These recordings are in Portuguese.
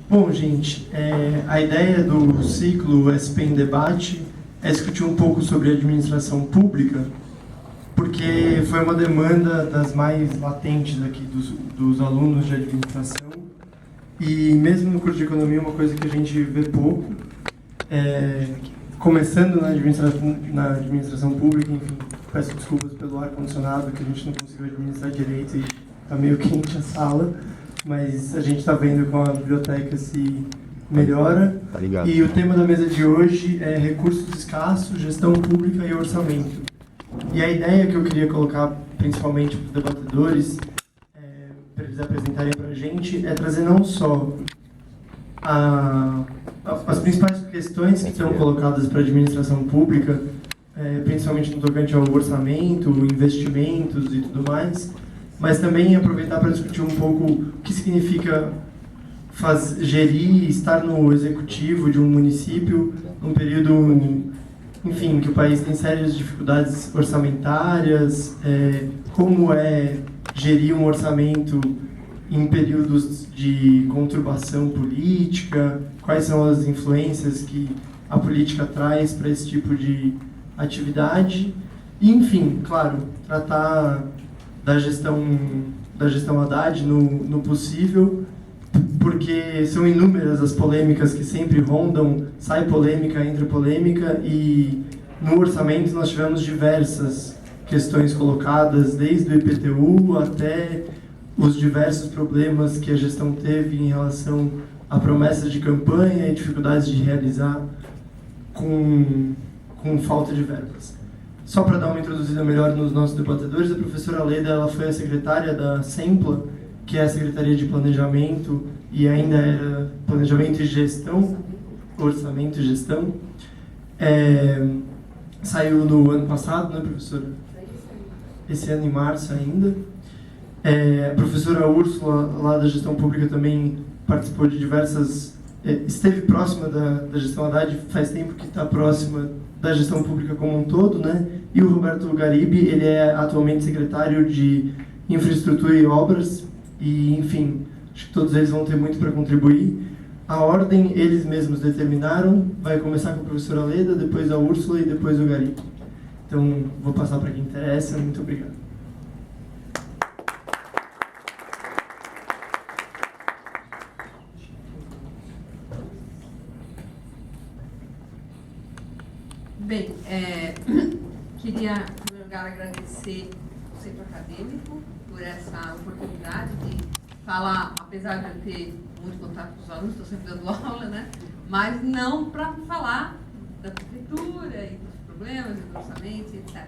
Bom, gente, a ideia do ciclo SP em Debate é discutir um pouco sobre administração pública, porque foi uma demanda das mais latentes aqui dos alunos de administração, e mesmo no curso de economia, uma coisa que a gente vê pouco, começando na administração pública, enfim, peço desculpas pelo ar-condicionado, que a gente não conseguiu administrar direito e está meio quente a sala, mas a gente está vendo como a biblioteca se melhora. Tá ligado. E o tema da mesa de hoje é recursos escassos, gestão pública e orçamento. E a ideia que eu queria colocar, principalmente para os debatedores, para eles apresentarem para a gente, é trazer não só as principais questões que são colocadas para a administração pública, principalmente no tocante ao orçamento, investimentos e tudo mais, mas também aproveitar para discutir um pouco o que significa gerir, estar no executivo de um município num período, enfim, que o país tem sérias dificuldades orçamentárias, como é gerir um orçamento em períodos de conturbação política, quais são as influências que a política traz para esse tipo de atividade, e, enfim, claro, tratar da gestão Haddad no possível, porque são inúmeras as polêmicas que sempre rondam, sai polêmica, entra polêmica, e no orçamento nós tivemos diversas questões colocadas, desde o IPTU até os diversos problemas que a gestão teve em relação a promessas de campanha e dificuldades de realizar com falta de verbas. Só para dar uma introduzida melhor nos nossos debatedores, a professora Leda, ela foi a secretária da SEMPLA, que é a Secretaria de Planejamento, e ainda era Planejamento e Gestão, Orçamento e Gestão. Saiu no ano passado, né, professora? Esse ano, em março ainda. A professora Úrsula, lá da Gestão Pública, também participou de diversas... esteve próxima da gestão Haddad, faz tempo que está próxima da gestão pública como um todo, né? E o Roberto Garibe, ele é atualmente secretário de Infraestrutura e Obras, e, enfim, acho que todos eles vão ter muito para contribuir. A ordem, eles mesmos determinaram, vai começar com a professora Leda, depois a Úrsula e depois o Garibe. Então, vou passar para quem interessa. Muito obrigado. Bem, queria, em primeiro lugar, agradecer ao Centro Acadêmico por essa oportunidade de falar, apesar de eu ter muito contato com os alunos, estou sempre dando aula, né? Mas não para falar da prefeitura e dos problemas, e do orçamento, etc.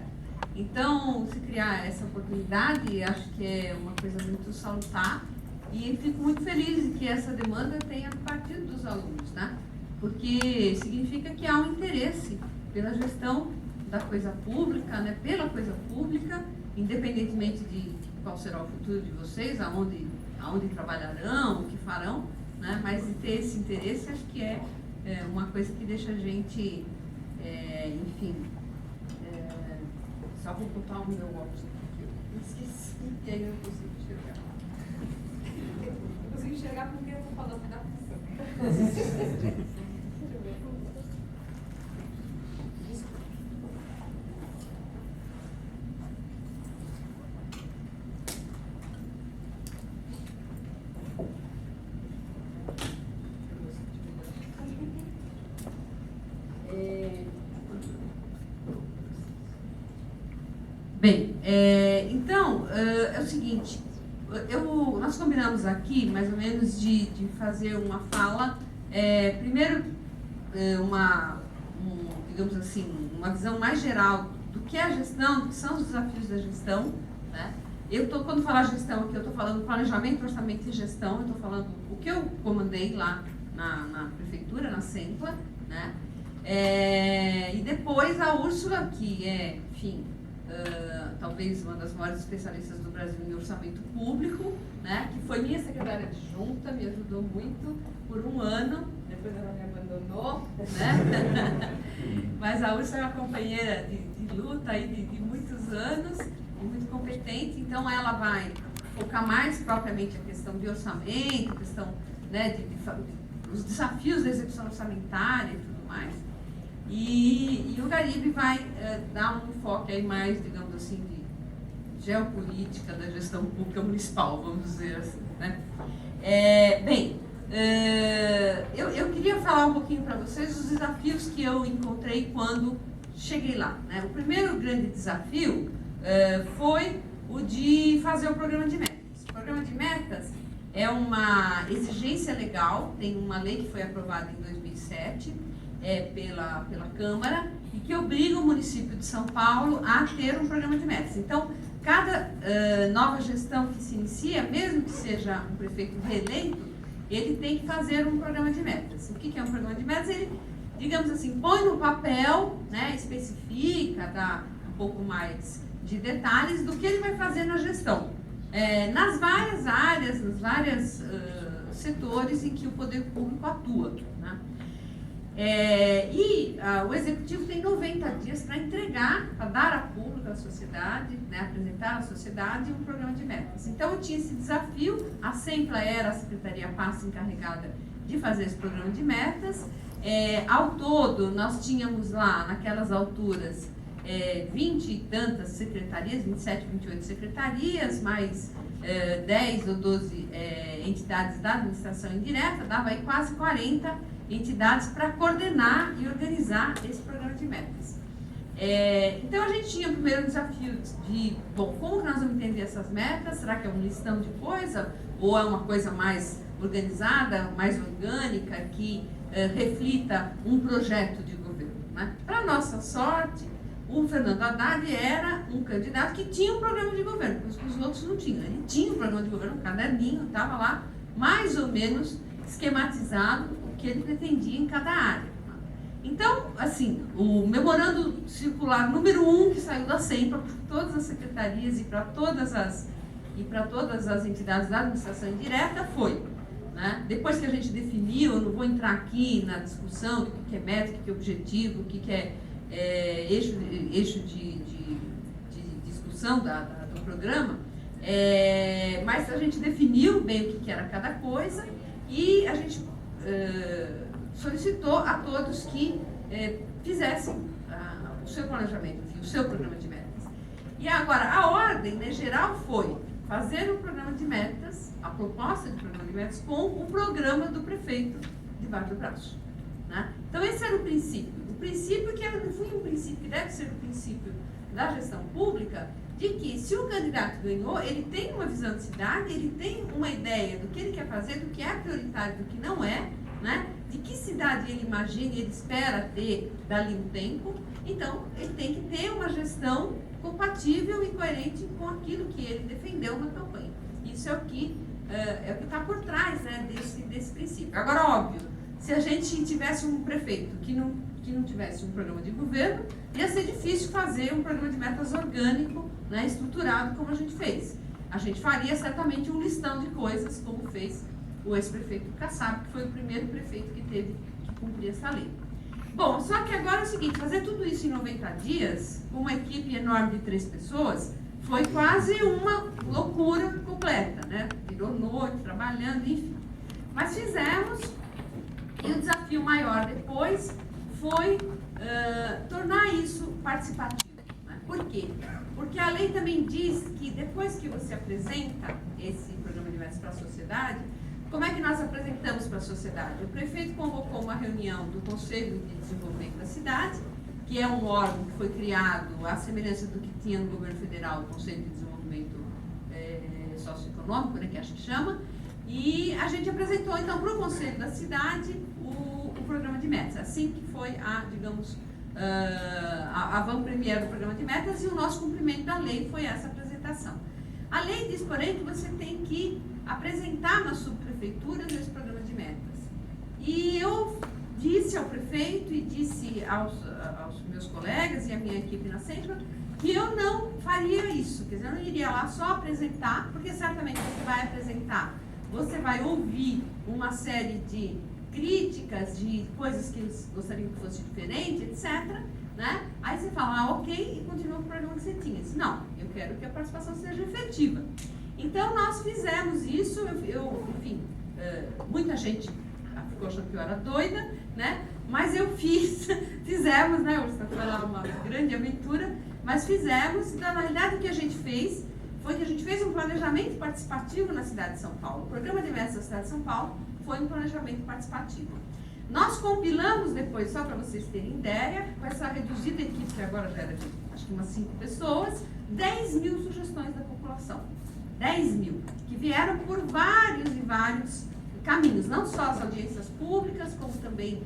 Então, se criar essa oportunidade, acho que é uma coisa muito salutar, e fico muito feliz de que essa demanda tenha partido dos alunos, né? Porque significa que há um interesse pela gestão da coisa pública, né, pela coisa pública, independentemente de qual será o futuro de vocês, aonde trabalharão, o que farão, né, mas de ter esse interesse, acho que é uma coisa que deixa a gente, enfim, só vou botar o meu óculos aqui, eu esqueci, e aí eu não consigo enxergar. Eu consigo enxergar porque eu estou falando da pessoa. Bem, então, é o seguinte, nós combinamos aqui, mais ou menos, de fazer uma fala, primeiro, digamos assim, uma visão mais geral do que é a gestão, do que são os desafios da gestão, né? Quando falar gestão aqui, eu estou falando planejamento, orçamento e gestão, eu estou falando o que eu comandei lá na prefeitura, na SEMPLA, né? E depois a Úrsula, que é, enfim, talvez uma das maiores especialistas do Brasil em orçamento público, né, que foi minha secretária adjunta, me ajudou muito por um ano, depois ela me abandonou, né? Mas a Úrsula é uma companheira de luta aí de muitos anos, e muito competente, então ela vai focar mais propriamente a questão de orçamento, questão, né, de os desafios da execução orçamentária e tudo mais. E o Garibe vai dar um enfoque aí mais, digamos assim, de geopolítica da gestão pública municipal, vamos dizer assim, né? Eu queria falar um pouquinho para vocês dos desafios que eu encontrei quando cheguei lá, né? O primeiro grande desafio foi o de fazer o programa de metas. O programa de metas é uma exigência legal, tem uma lei que foi aprovada em 2007 pela Câmara e que obriga o município de São Paulo a ter um programa de metas. Então, cada nova gestão que se inicia, mesmo que seja um prefeito reeleito, ele tem que fazer um programa de metas. O que é um programa de metas? Ele, digamos assim, põe no papel, né, especifica, dá um pouco mais de detalhes do que ele vai fazer na gestão. Nas várias áreas, nos vários setores em que o poder público atua, né? O Executivo tem 90 dias para entregar, para dar a público à sociedade, né, apresentar à sociedade um programa de metas. Então, eu tinha esse desafio, a SEMPLA era a Secretaria Pasta encarregada de fazer esse programa de metas. Ao todo, nós tínhamos lá, naquelas alturas, 20 e tantas secretarias, 27, 28 secretarias, mais 10 ou 12 entidades da administração indireta, dava aí quase 40 entidades para coordenar e organizar esse programa de metas. Então, a gente tinha o primeiro desafio de, bom, como que nós vamos entender essas metas? Será que é um listão de coisa? Ou é uma coisa mais organizada, mais orgânica, que reflita um projeto de governo, né? Para nossa sorte, o Fernando Haddad era um candidato que tinha um programa de governo, porque os outros não tinham. Ele tinha um programa de governo, um caderninho, estava lá, mais ou menos esquematizado o que ele pretendia em cada área. Então, assim, o memorando circular número 1 que saiu da SEMPLA para todas as secretarias e para todas as entidades da administração indireta foi, né? Depois que a gente definiu, eu não vou entrar aqui na discussão do que é meta, o que é objetivo, o que é eixo de discussão do programa, mas a gente definiu bem o que era cada coisa e a gente solicitou a todos que fizessem o seu planejamento, o seu programa de metas. E agora, a ordem, né, geral foi fazer um programa de metas, a proposta de programa de metas, com o programa do prefeito debaixo do braço, né? Então, esse era o princípio. O princípio que foi um princípio que deve ser o princípio da gestão pública, de que se o candidato ganhou, ele tem uma visão de cidade, ele tem uma ideia do que ele quer fazer, do que é prioritário, do que não é, né? De que cidade ele imagina e ele espera ter dali um tempo. Então, ele tem que ter uma gestão compatível e coerente com aquilo que ele defendeu na campanha. Isso é o que está por trás, né, desse princípio. Agora, óbvio, se a gente tivesse um prefeito que não tivesse um programa de governo, ia ser difícil fazer um programa de metas orgânico, né, estruturado como a gente fez. A gente faria certamente um listão de coisas, como fez o ex-prefeito Kassab, que foi o primeiro prefeito que teve que cumprir essa lei. Bom, só que agora é o seguinte, fazer tudo isso em 90 dias, com uma equipe enorme de 3 pessoas, foi quase uma loucura completa, né? Virou noite, trabalhando, enfim. Mas fizemos, e o desafio maior depois foi tornar isso participativo, né? Por quê? Porque a lei também diz que depois que você apresenta esse programa de metas para a sociedade, como é que nós apresentamos para a sociedade? O prefeito convocou uma reunião do Conselho de Desenvolvimento da cidade, que é um órgão que foi criado à semelhança do que tinha no governo federal, o Conselho de Desenvolvimento Socioeconômico, né, que a gente chama, e a gente apresentou então para o Conselho da cidade o programa de metas, assim que foi a avant-première do programa de metas, e o nosso cumprimento da lei foi essa apresentação. A lei diz, porém, que você tem que apresentar nas subprefeituras esse programa de metas. E eu disse ao prefeito e disse aos meus colegas e à minha equipe na SEMPLA que eu não faria isso, quer dizer, eu não iria lá só apresentar, porque certamente você vai apresentar, você vai ouvir uma série de críticas, de coisas que eles gostariam que fosse diferente, etc., né? Aí você fala, ok, e continua com o programa que você tinha. Eu disse, não, eu quero que a participação seja efetiva. Então, nós fizemos isso, enfim, muita gente ficou achando que eu era doida, né? Mas eu fizemos, né, Úrsula? Foi lá uma grande aventura, mas fizemos. Então, na realidade, o que a gente fez foi que a gente fez um planejamento participativo na cidade de São Paulo. O programa de metas da cidade de São Paulo foi um planejamento participativo. Nós compilamos depois, só para vocês terem ideia, com essa reduzida equipe, que agora já era de, acho que umas 5 pessoas, 10 mil sugestões da população. 10 mil, que vieram por vários e vários caminhos, não só as audiências públicas, como também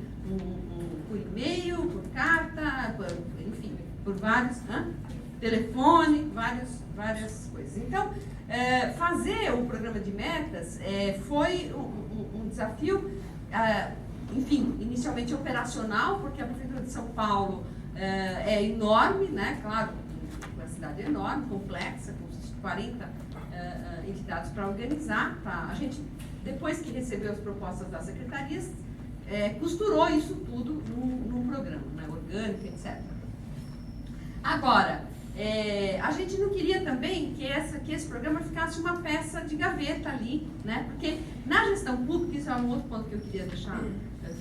por e-mail, por carta, enfim, por vários, telefone, várias coisas. Então, fazer o programa de metas foi um desafio, enfim, inicialmente operacional, porque a Prefeitura de São Paulo é enorme, né? Claro, uma cidade enorme, complexa, com 40 entidades para organizar. A gente, depois que recebeu as propostas das secretarias, costurou isso tudo num programa, né? Orgânico, etc. Agora, a gente não queria também que esse programa ficasse uma peça de gaveta ali, né? Porque na gestão pública, isso é um outro ponto que eu queria deixar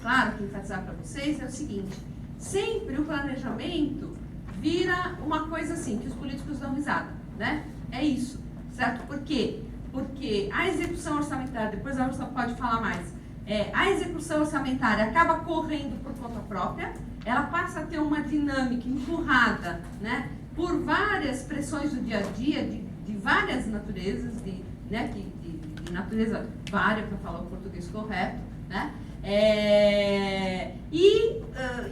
claro, que enfatizar para vocês, é o seguinte: sempre o planejamento vira uma coisa assim, que os políticos dão risada, né? É isso, certo? Por quê? Porque a execução orçamentária, depois a Úrsula pode falar mais, a execução orçamentária acaba correndo por conta própria, ela passa a ter uma dinâmica empurrada, né, por várias pressões do dia a dia, de várias naturezas, de natureza vária, para falar o português correto, né?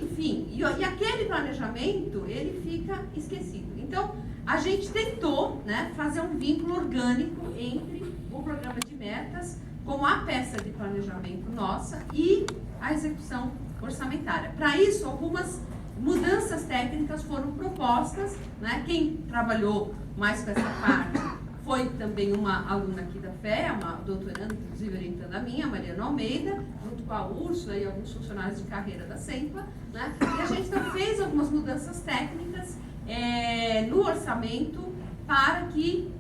Enfim, e aquele planejamento, ele fica esquecido. Então, a gente tentou, né, fazer um vínculo orgânico entre o programa de metas, como a peça de planejamento nossa, e a execução orçamentária. Para isso, algumas mudanças técnicas foram propostas, né? Quem trabalhou mais com essa parte foi também uma aluna aqui da FEA, uma doutoranda, inclusive orientando a minha, Mariana Almeida, junto com a Úrsula e alguns funcionários de carreira da SEMPA, né? E a gente então fez algumas mudanças técnicas no orçamento para que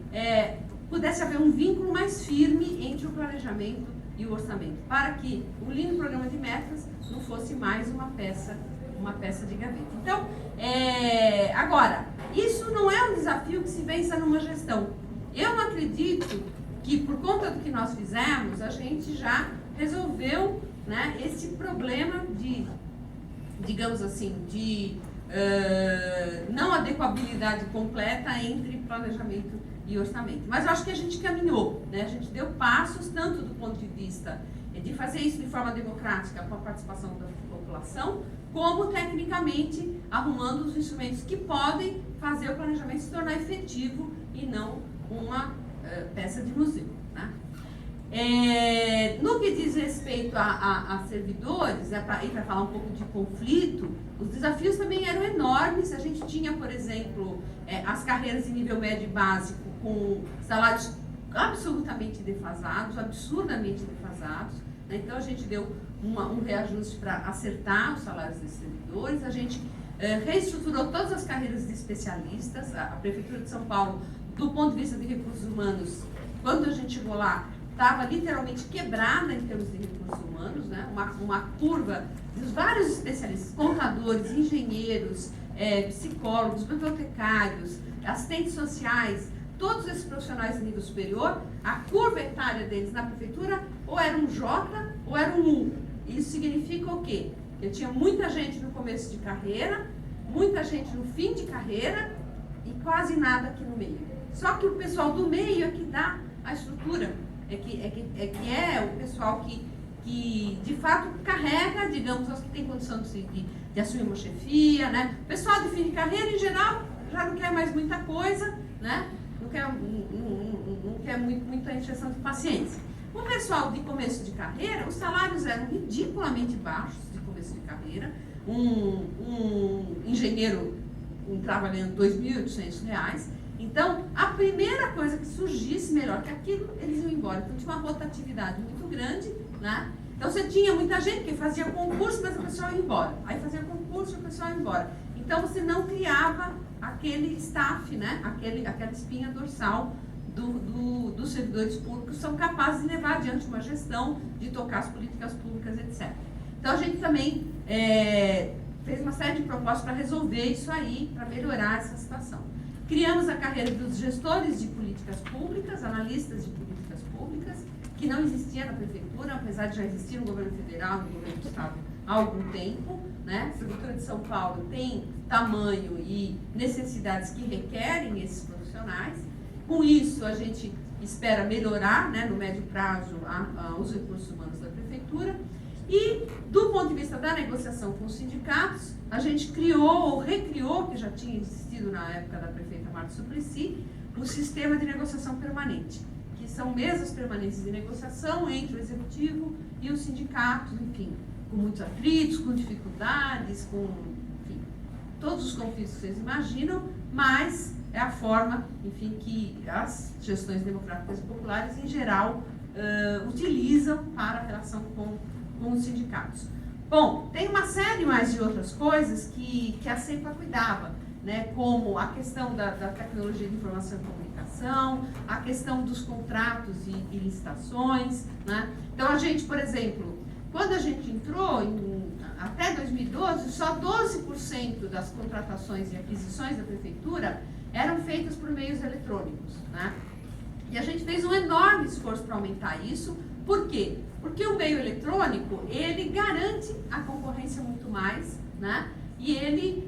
pudesse haver um vínculo mais firme entre o planejamento e o orçamento, para que o lindo programa de metas não fosse mais uma peça de gaveta. Então, agora, isso não é um desafio que se vença numa gestão. Eu não acredito que, por conta do que nós fizemos, a gente já resolveu, né, esse problema de, digamos assim, de não adequabilidade completa entre planejamento e orçamento. Mas eu acho que a gente caminhou, né? A gente deu passos, tanto do ponto de vista de fazer isso de forma democrática, com a participação da população, como tecnicamente arrumando os instrumentos que podem fazer o planejamento se tornar efetivo e não uma peça de museu, né? No que diz respeito a servidores, e para falar um pouco de conflito, os desafios também eram enormes. A gente tinha, por exemplo, as carreiras de nível médio e básico com salários absolutamente defasados, absurdamente defasados, né? Então a gente deu um reajuste para acertar os salários desses servidores. A gente reestruturou todas as carreiras de especialistas. A Prefeitura de São Paulo, do ponto de vista de recursos humanos, quando a gente chegou lá, estava literalmente quebrada em termos de recursos humanos, né? Uma curva dos vários especialistas, contadores, engenheiros, psicólogos, bibliotecários, assistentes sociais, todos esses profissionais de nível superior, a curva etária deles na prefeitura ou era um J ou era um U. Isso significa o quê? Eu tinha muita gente no começo de carreira, muita gente no fim de carreira e quase nada aqui no meio. Só que o pessoal do meio é que dá a estrutura, é o pessoal que de fato carrega, digamos, os que têm condição de assumir uma chefia, né? O pessoal de fim de carreira, em geral, já não quer mais muita coisa, né? Não quer muita injeção de paciência. O pessoal de começo de carreira, os salários eram ridiculamente baixos de começo de carreira. Um engenheiro entrava ganhando R$ 2.800. Então, a primeira coisa que surgisse melhor que aquilo, eles iam embora. Então, tinha uma rotatividade muito grande, né? Então, você tinha muita gente que fazia concurso, mas o pessoal ia embora. Aí fazia concurso e o pessoal ia embora. Então, você não criava aquele staff, né? Aquela espinha dorsal dos servidores públicos são capazes de levar adiante uma gestão, de tocar as políticas públicas, etc. Então, a gente também fez uma série de propostas para resolver isso aí, para melhorar essa situação. Criamos a carreira dos gestores de políticas públicas, analistas de políticas públicas, que não existia na prefeitura, apesar de já existir no governo federal e no governo do estado há algum tempo, né? A prefeitura de São Paulo tem tamanho e necessidades que requerem esses profissionais. Com isso, a gente espera melhorar, né, no médio prazo, os recursos humanos da prefeitura. E, do ponto de vista da negociação com os sindicatos, a gente criou ou recriou, que já tinha existido na época da prefeita Marta Suplicy, o sistema de negociação permanente, que são mesas permanentes de negociação entre o executivo e os sindicatos, enfim, com muitos atritos, com dificuldades, com, enfim, todos os conflitos que vocês imaginam, mas é a forma, enfim, que as gestões democráticas e populares, em geral, utilizam para a relação com os sindicatos. Bom, tem uma série mais de outras coisas que a CEPA cuidava, né, como a questão da tecnologia de informação e comunicação, a questão dos contratos e licitações, né? Então, a gente, por exemplo, quando a gente entrou, até 2012, só 12% das contratações e aquisições da prefeitura eram feitas por meios eletrônicos, né? E a gente fez um enorme esforço para aumentar isso. Por quê? Porque o meio eletrônico, ele garante a concorrência muito mais, né? E ele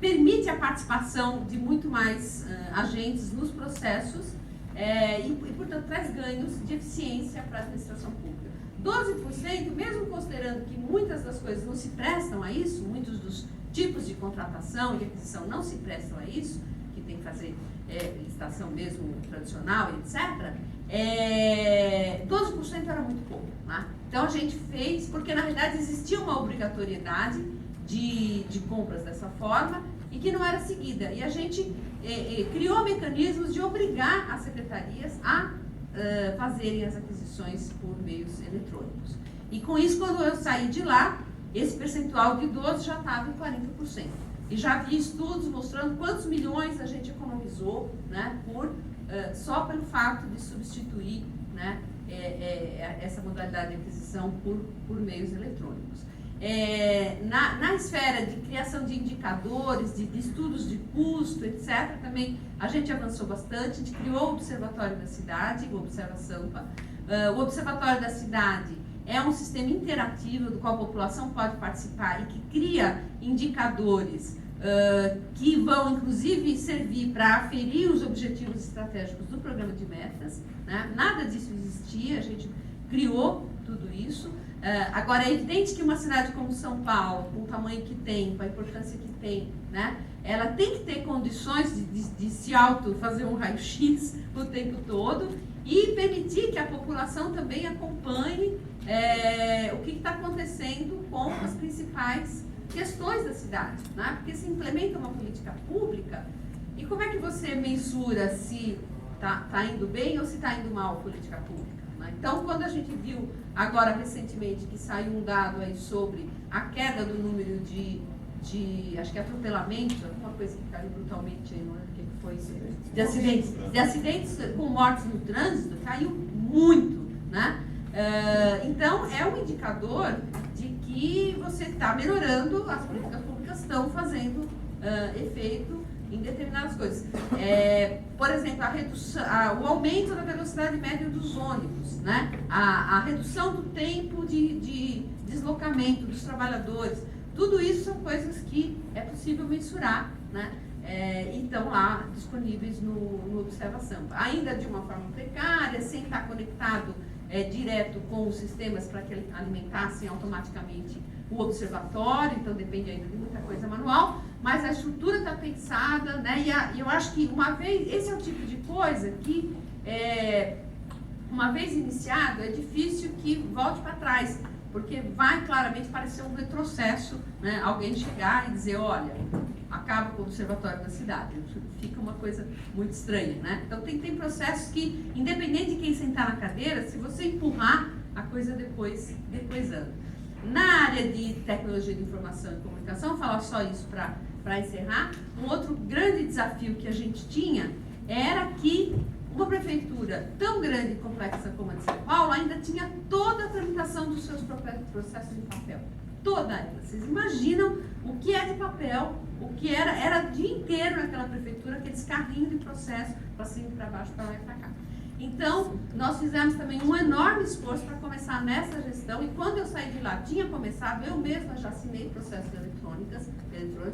permite a participação de muito mais agentes nos processos e, portanto, traz ganhos de eficiência para a administração pública. 12%, mesmo considerando que muitas das coisas não se prestam a isso, muitos dos tipos de contratação e aquisição não se prestam a isso, que tem que fazer licitação mesmo tradicional, etc., 12% era muito pouco, né? Então a gente fez, porque na realidade existia uma obrigatoriedade de compras dessa forma e que não era seguida. E a gente criou mecanismos de obrigar as secretarias a fazerem as aquisições por meios eletrônicos. E com isso, quando eu saí de lá, esse percentual de 12% já estava em 40%. E já havia estudos mostrando quantos milhões a gente economizou, né, só pelo fato de substituir, né, essa modalidade de aquisição por meios eletrônicos. Na esfera de criação de indicadores, de estudos de custo, etc., também a gente avançou bastante. A gente criou o Observatório da Cidade, o Observa Sampa. O Observatório da Cidade é um sistema interativo do qual a população pode participar e que cria indicadores que vão, inclusive, servir para aferir os objetivos estratégicos do programa de metas, né? Nada disso existia, a gente criou tudo isso. Agora, é evidente que uma cidade como São Paulo, com o tamanho que tem, com a importância que tem, né, ela tem que ter condições de se fazer um raio-x o tempo todo e permitir que a população também acompanhe o que está acontecendo com as principais questões da cidade, né? Porque se implementa uma política pública, e como é que você mensura se está indo bem ou se está indo mal a política pública, né? Então, quando a gente viu agora recentemente que saiu um dado aí sobre a queda do número de acho que atropelamentos, alguma coisa que caiu brutalmente aí, não é? O que foi isso? De acidentes com mortes no trânsito, caiu muito, né? Então, é um indicador de que você está melhorando, as políticas públicas estão fazendo efeito em determinadas coisas. Por exemplo, o aumento da velocidade média dos ônibus, né? A redução do tempo de deslocamento dos trabalhadores, tudo isso são coisas que é possível mensurar, né? E estão lá disponíveis no Observa Sampa. Ainda de uma forma precária, sem estar conectado direto com os sistemas para que alimentassem automaticamente o observatório, então depende ainda de muita coisa manual, mas a estrutura está pensada, né? E eu acho que uma vez, esse é o tipo de coisa que, uma vez iniciado, é difícil que volte para trás, porque vai claramente parecer um retrocesso, né? Alguém chegar e dizer, olha, acaba com o Observatório da Cidade. Fica uma coisa muito estranha, né? Então tem processos que, independente de quem sentar na cadeira, se você empurrar, a coisa depois anda. Na área de tecnologia de informação e comunicação, vou falar só isso para encerrar, um outro grande desafio que a gente tinha era que uma prefeitura tão grande e complexa como a de São Paulo ainda tinha toda a tramitação dos seus processos em papel. Toda ela. Vocês imaginam o que é de papel, o que era o dia inteiro naquela prefeitura, aqueles carrinhos de processo para cima e para baixo, para lá e para cá. Então, nós fizemos também um enorme esforço para começar nessa gestão, e quando eu saí de lá, tinha começado, eu mesma já assinei processos eletrônicos,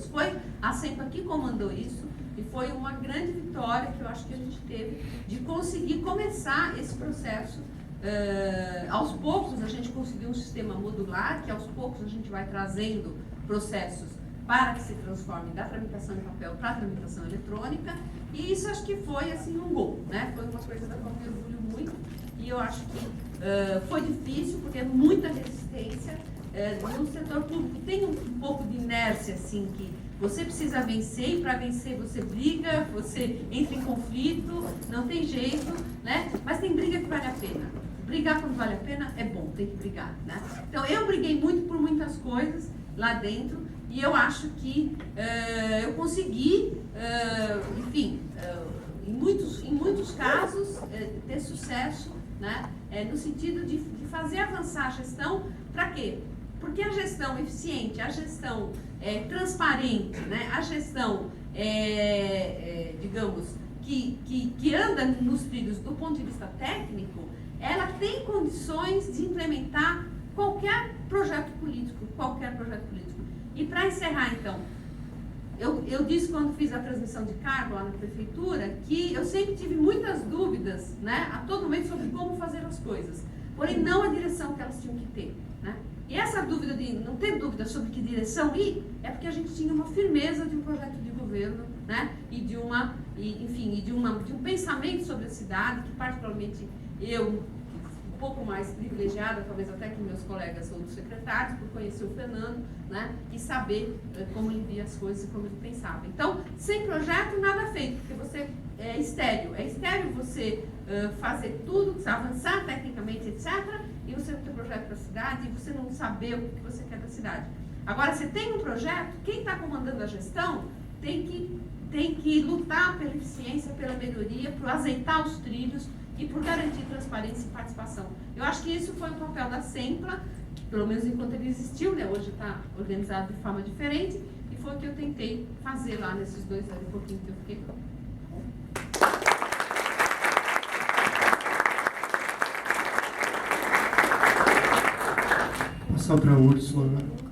foi a SEMPA que comandou isso, e foi uma grande vitória que eu acho que a gente teve de conseguir começar esse processo. Aos poucos a gente conseguiu um sistema modular, que aos poucos a gente vai trazendo processos para que se transformem da tramitação em papel para a tramitação eletrônica, e isso acho que foi assim um gol, né? Foi uma coisa da qual eu me orgulho muito, e eu acho que foi difícil, porque é muita resistência no setor público, tem um pouco de inércia assim, que você precisa vencer, e para vencer você briga, você entra em conflito, não tem jeito, né? Mas tem briga que vale a pena. Brigar quando vale a pena é bom, tem que brigar, né? Então eu briguei muito por muitas coisas lá dentro, e eu acho que eu consegui, enfim, em muitos casos, ter sucesso, né? No sentido de fazer avançar a gestão. Para quê? Porque a gestão eficiente, a gestão transparente, né? A gestão, digamos, que anda nos trilhos do ponto de vista técnico, ela tem condições de implementar qualquer projeto político, E para encerrar, então, eu disse quando fiz a transmissão de cargo lá na prefeitura que eu sempre tive muitas dúvidas, né, a todo momento sobre como fazer as coisas, porém não a direção que elas tinham que ter, né? E essa dúvida de não ter dúvida sobre que direção ir, é porque a gente tinha uma firmeza de um projeto de governo, né, e de um pensamento sobre a cidade, que particularmente eu, um pouco mais privilegiada, talvez até que meus colegas outros secretários, por conhecer o Fernando, né, e saber como ele via as coisas e como ele pensava. Então, sem projeto, nada feito, porque você é estéril você fazer tudo, avançar tecnicamente, etc., e você não ter projeto para a cidade, e você não saber o que você quer da cidade. Agora, você tem um projeto, quem está comandando a gestão tem que lutar pela eficiência, pela melhoria, por azeitar os trilhos e por garantir transparência e participação. Eu acho que isso foi o papel da SEMPLA, pelo menos enquanto ele existiu, né? Hoje está organizado de forma diferente, e foi o que eu tentei fazer lá nesses 2 anos e pouquinho que eu fiquei lá. Passar para a Úrsula.